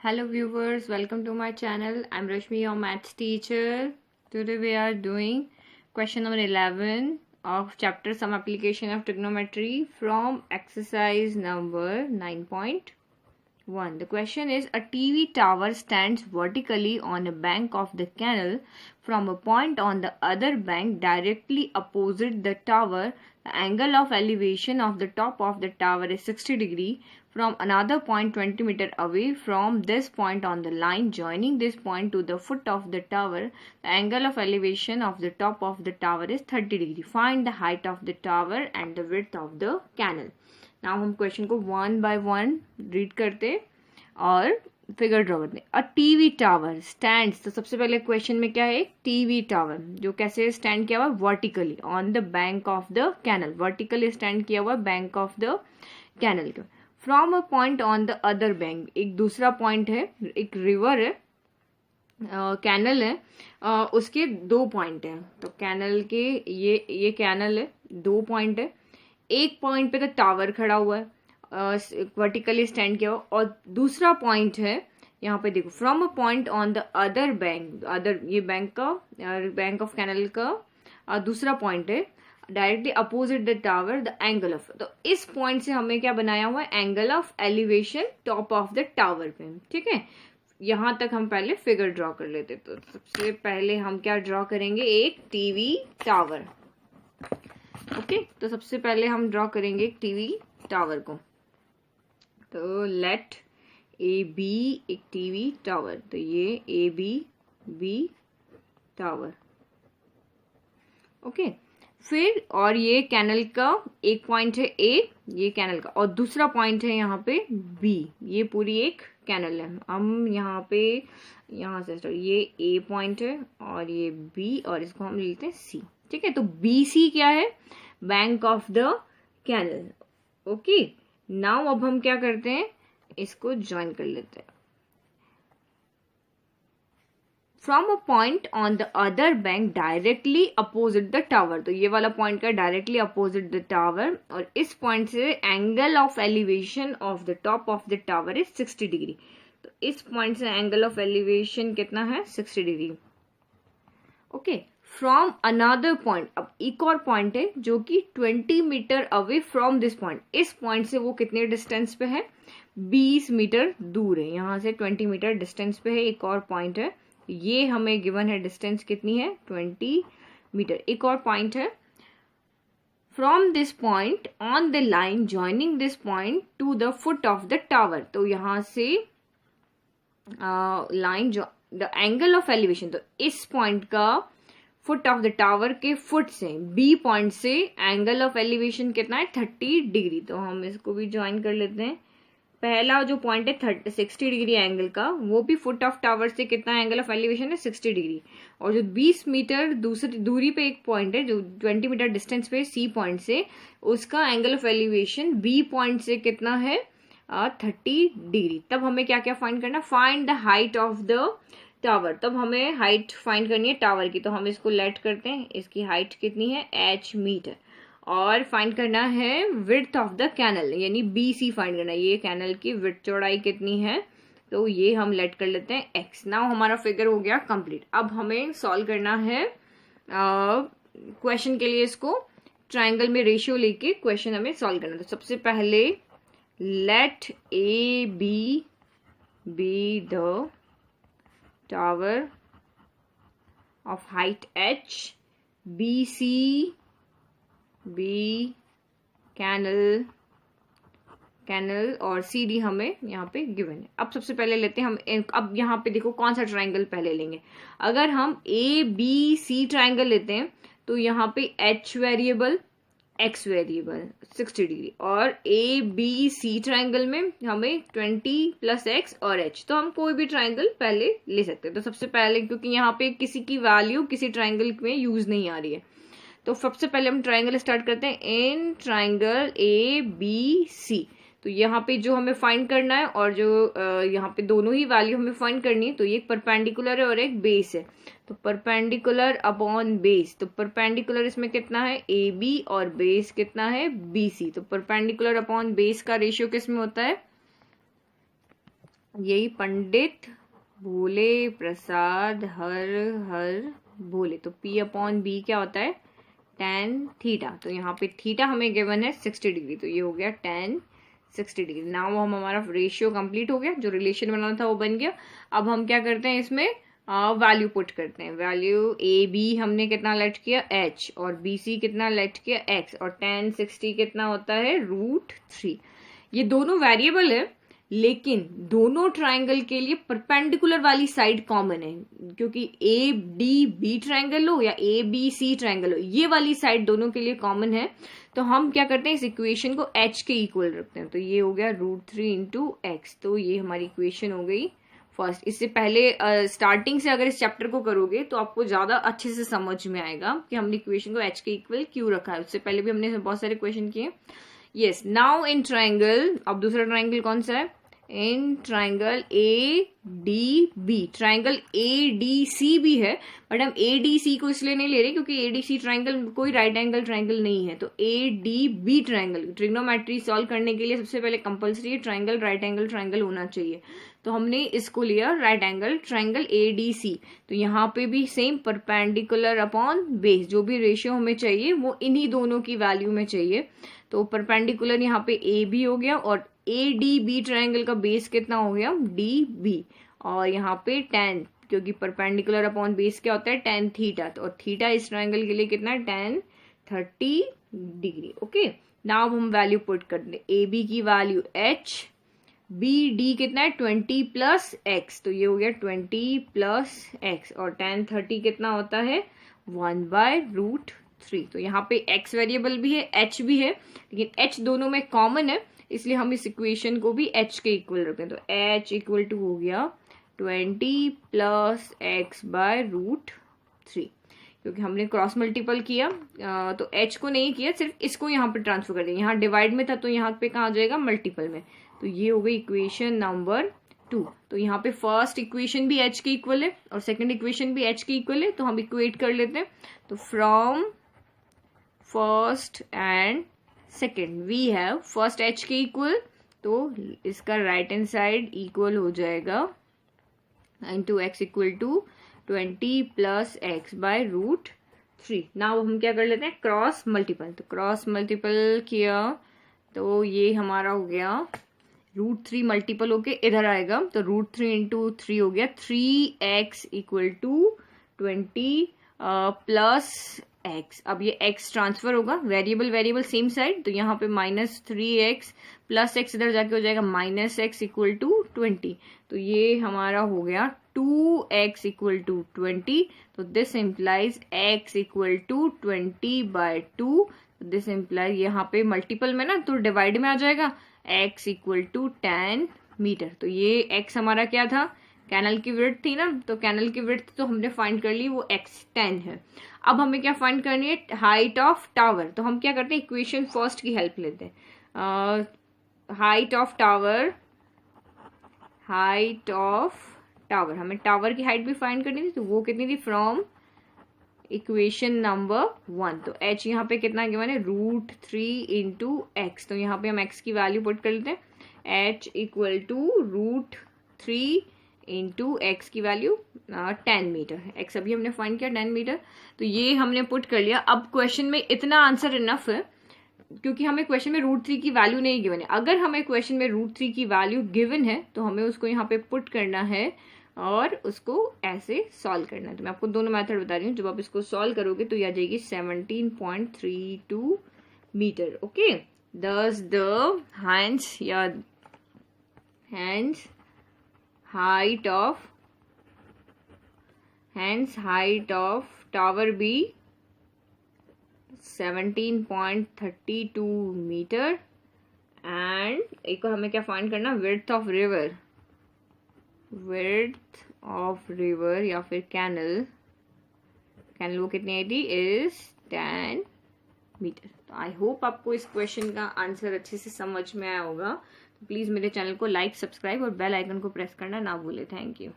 Hello viewers, welcome to my channel. I'm Rashmi, your maths teacher. Today we are doing question number 11 of chapter Some Application of Trigonometry from exercise number 9.1. The question is, a TV tower stands vertically on a bank of the canal. From a point on the other bank directly opposite the tower, the angle of elevation of the top of the tower is 60 degree. From another point 20 meter away from this point on the line joining this point to the foot of the tower, the angle of elevation of the top of the tower is 30 degree. Find the height of the tower and the width of the canal. Now हम question को one by one read करते और figure draw करते हैं. A TV tower stands, तो सबसे पहले question में क्या है, टीवी टावर जो कैसे स्टैंड किया हुआ है, vertically on the bank of the canal. Vertically stand किया हुआ है बैंक ऑफ द कैनल के. From a point on the other bank, एक दूसरा पॉइंट है, एक रिवर है, कैनल है, उसके दो पॉइंट हैं. तो कैनल के ये कैनल है, दो पॉइंट है. एक पॉइंट पे तो टावर खड़ा हुआ है, वर्टिकली स्टैंड किया हुआ, और दूसरा पॉइंट है यहाँ पे देखो, from a point on the other bank, other ये बैंक का, बैंक ऑफ कैनल का दूसरा पॉइंट है, directly opposite the tower the angle of. तो इस पॉइंट से हमें क्या बनाया हुआ है, angle of elevation top of the tower पे. ठीक है, यहां तक हम पहले फिगर ड्रॉ कर लेते. तो सबसे पहले हम क्या ड्रॉ करेंगे, एक टीवी टावर. ओके, तो सबसे पहले हम ड्रॉ करेंगे एक टीवी टावर को. तो लेट ए बी एक टीवी टावर. तो ये ए बी टावर. ओके, फिर और ये कैनल का एक पॉइंट है ए, ये कैनल का, और दूसरा पॉइंट है यहाँ पे बी. ये पूरी एक कैनल है. हम यहाँ पे यहाँ से ये ए पॉइंट है और ये बी, और इसको हम लेते हैं सी. ठीक है, तो बी सी क्या है, bank of the canal. Okay, now अब हम क्या करते हैं, इसको ज्वाइन कर लेते हैं. From a point on the other bank directly opposite the tower. तो ये वाला पॉइंट का डायरेक्टली अपोजिट द टावर, और इस पॉइंट से angle of elevation of the top of the tower is 60 degree. तो इस पॉइंट से एंगल ऑफ एलिवेशन कितना है, 60 degree. Okay, from another point, अब एक और पॉइंट है जो कि 20 metre away from this point. इस पॉइंट से वो कितने डिस्टेंस पे है, 20 मीटर दूर है. यहाँ से 20 मीटर डिस्टेंस पे है एक और पॉइंट है. ये हमें गिवन है डिस्टेंस कितनी है, 20 मीटर. एक और पॉइंट है, from this point on the line joining this point two the foot of the tower. तो यहाँ से line the angle of elevation, तो इस पॉइंट का फुट ऑफ द टावर के फुट से, बी पॉइंट से एंगल ऑफ एलिवेशन कितना है, 30 डिग्री. तो हम इसको भी ज्वाइन कर लेते हैं. पहला जो पॉइंट है 60 डिग्री एंगल का, वो भी फुट ऑफ टावर से कितना एंगल ऑफ एलिवेशन है, 60 डिग्री. और जो 20 मीटर दूसरी दूरी पे एक पॉइंट है, जो 20 मीटर डिस्टेंस पे सी पॉइंट से, उसका angle of elevation B point से कितना है, 30 डिग्री. तब हमें क्या क्या फाइंड करना, find the height of the tower. तब हमें हाइट फाइंड करनी है टावर की. तो हम इसको लेट करते हैं, इसकी हाइट कितनी है, h मीटर. और फाइंड करना है विड्थ ऑफ द कैनल, यानी बी सी फाइंड करना है. ये कैनल की विड्थ चौड़ाई कितनी है, तो ये हम लेट कर लेते हैं x. नाउ हमारा फिगर हो गया कंप्लीट. अब हमें सॉल्व करना है क्वेश्चन के लिए. इसको ट्राइंगल में रेशियो लेके क्वेश्चन हमें सॉल्व करना है. तो सबसे पहले let A B the tower of height h, B C be canal और सी डी हमें यहाँ पे गिवन है. अब सबसे पहले लेते हैं हम, अब यहाँ पे देखो कौन सा ट्राइंगल पहले लेंगे. अगर हम ए बी सी ट्राइंगल लेते हैं तो यहाँ पे h variable, x variable 60 degree, और ए बी सी ट्राइंगल में हमें 20 + x और h. तो हम कोई भी ट्राइंगल पहले ले सकते हैं. तो सबसे पहले, क्योंकि यहाँ पे किसी की वैल्यू किसी ट्राइंगल में यूज नहीं आ रही है, तो सबसे पहले हम ट्राइंगल स्टार्ट करते हैं. इन ट्राइंगल ए बी सी, तो यहाँ पे जो हमें फाइंड करना है, और जो यहाँ पे दोनों ही वैल्यू हमें फाइंड करनी है. तो ये एक परपेंडिकुलर है और एक बेस है. तो परपेंडिकुलर अपॉन बेस, तो परपेंडिकुलर इसमें कितना है, ए बी, और बेस कितना है, बी सी. तो परपेंडिकुलर अपॉन बेस का रेशियो किस में होता है, यही पंडित भोले प्रसाद हर हर भोले। तो P अपॉन B क्या होता है, tan थीटा। तो यहाँ पे थीटा हमें गिवन है 60 डिग्री, तो ये हो गया tan 60 डिग्री। नाउ हम हमारा रेशियो कंप्लीट हो गया, जो रिलेशन बनाना था वो बन गया। अब हम क्या करते हैं, इसमें वैल्यू पुट करते हैं। वैल्यू ए बी हमने कितना लेट किया h, और बी सी कितना लेट किया x, और tan 60 कितना होता है √3। ये दोनों वेरिएबल है, लेकिन दोनों ट्राइंगल के लिए परपेंडिकुलर वाली साइड कॉमन है, क्योंकि ए डी बी ट्राइंगल हो या ए बी सी ट्राइंगल हो, ये वाली साइड दोनों के लिए कॉमन है। तो हम क्या करते हैं, इस इक्वेशन को h के इक्वल रखते हैं। तो ये हो गया √3 इंटू एक्स। तो ये हमारी इक्वेशन हो गई फर्स्ट। इससे पहले स्टार्टिंग से अगर इस चैप्टर को करोगे तो आपको ज्यादा अच्छे से समझ में आएगा कि हमने इक्वेशन को h के इक्वल क्यों रखा है। उससे पहले भी हमने बहुत सारे क्वेश्चन किए। यस, नाउ इन ट्राइंगल, अब दूसरा ट्राइंगल कौन सा है, in triangle A D B. Triangle A D C भी है, बट हम ए डी सी को इसलिए नहीं ले रहे क्योंकि ए डी सी ट्राइंगल कोई राइट एंगल ट्राइंगल नहीं है। तो A D B triangle, trigonometry solve करने के लिए सबसे पहले compulsory triangle right angle triangle होना चाहिए। तो हमने इसको लिया right angle triangle A D C. तो यहाँ पे भी सेम परपेंडिकुलर अपॉन बेस, जो भी रेशियो हमें चाहिए वो इन्हीं दोनों की वैल्यू में चाहिए। तो परपेंडिकुलर यहाँ पे ए बी हो गया, और ए डी बी ट्राइंगल का बेस कितना हो गया डी बी, और यहाँ पे tan, क्योंकि परपेंडिकुलर अपॉन बेस क्या होता है tan थीटा। तो और थीटा इस ट्राइंगल के लिए कितना है tan 30 डिग्री। ओके, नाउ हम वैल्यू पुट कर दें। ए बी की वैल्यू h, बी डी कितना है 20 प्लस एक्स, तो ये हो गया 20 प्लस एक्स, और tan 30 कितना होता है 1/√3। तो यहाँ पे x वेरिएबल भी है h भी है, लेकिन h दोनों में कॉमन है, इसलिए हम इस इक्वेशन को भी h के इक्वल रखते हैं। तो h इक्वल टू हो गया 20 प्लस x/√3। क्योंकि हमने क्रॉस मल्टीपल किया तो h को नहीं किया, सिर्फ इसको यहाँ पे ट्रांसफर कर दिया। यहाँ डिवाइड में था तो यहाँ पे कहाँ आ जाएगा, मल्टीपल में। तो ये हो गई इक्वेशन नंबर 2। तो यहाँ पे फर्स्ट इक्वेशन भी h के इक्वल है और सेकंड इक्वेशन भी h के इक्वल है, तो हम इक्वेट कर लेते हैं। तो from first and second we have first h के इक्वल, तो इसका राइट हैंड साइड इक्वल हो जाएगा into x equal to 20 plus x/√3। Now हम क्या कर लेते हैं, क्रॉस मल्टीपल। तो क्रॉस मल्टीपल किया तो ये हमारा हो गया √3 मल्टीपल होके इधर आएगा, तो √3 इंटू 3 हो गया 3x equal to 20 plus x। अब ये x ट्रांसफर होगा, वेरिएबल वेरिएबल सेम साइड, तो यहाँ पे -3x प्लस x इधर जाके हो जाएगा -x इक्वल टू 20। तो ये हमारा हो गया 2x इक्वल टू 20। तो this implies x equal to 20/2। This implies यहाँ पे मल्टीपल में ना तो डिवाइड में आ जाएगा, x इक्वल टू 10 मीटर। तो ये x हमारा क्या था, कैनल की विड्थ थी ना, तो कैनल की विड्थ तो हमने फाइंड कर ली, वो x 10 है। अब हमें क्या फाइंड करनी है, हाइट ऑफ टावर। तो हम क्या करते हैं, इक्वेशन फर्स्ट की हेल्प लेते हैं। Height of tower, height of tower, हमें टावर की हाइट भी फाइंड करनी थी, तो वो कितनी थी, फ्रॉम इक्वेशन नंबर 1। तो h यहाँ पे कितना गिवन है, √3 इंटू एक्स। तो यहाँ पे हम x की वैल्यू पुट कर लेते हैं, h equal to √3 into x की वैल्यू 10 मीटर है। x अभी हमने फाइंड किया 10 मीटर, तो ये हमने पुट कर लिया। अब क्वेश्चन में इतना आंसर इनफ है, क्योंकि हमें क्वेश्चन में √3 की वैल्यू नहीं गिवन है। अगर हमें क्वेश्चन में √3 की वैल्यू गिवन है तो हमें उसको यहाँ पे पुट करना है और उसको ऐसे सॉल्व करना है। तो मैं आपको दोनों मेथड बता रही हूँ, जब आप इसको सॉल्व करोगे तो ये आ जाएगी 17.32 metre. Okay, thus the hence height of tower be 17.32 metre. And एक और हमें क्या फाइंड करना, विड्थ ऑफ रिवर या फिर कैनल वो कितनी आई थी, इज 10 मीटर। तो आई होप आपको इस क्वेश्चन का आंसर अच्छे से समझ में आया होगा। तो प्लीज मेरे चैनल को लाइक, सब्सक्राइब और बेल आइकन को प्रेस करना ना भूले। Thank you.